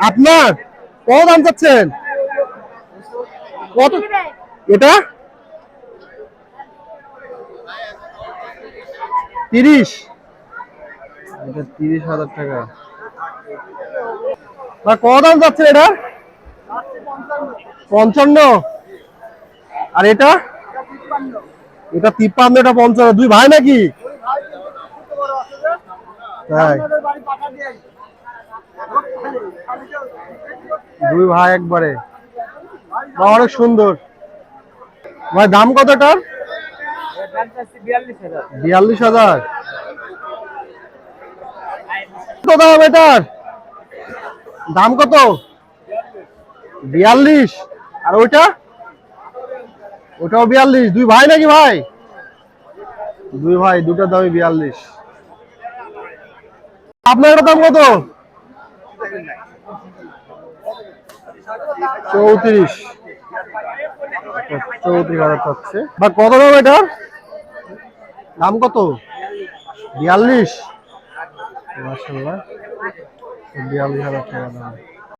আপনার কত দাম চাচ্ছেন? কত এটা? 30। এটা 30,000 টাকা। কত দাম চাচ্ছেন এটা? 55। আর এটা? এটা 53, এটা 55। দুই ভাই নাকি? তাই, দুই ভাই একবারে। অনেক সুন্দর ভাই। দাম কত এটার? 42,000। কত দাম এটার? দাম কত? 42। আর ওইটা? ওটাও 42। দুই ভাই নাকি ভাই? দুই ভাই, দুটার দামই 42। আপনার এটার দাম কত? 34। 34,000 চাচ্ছে। বা কত দাম এটার? দাম কত? 42। মাশাআল্লাহ, 42,000 টাকা দাম।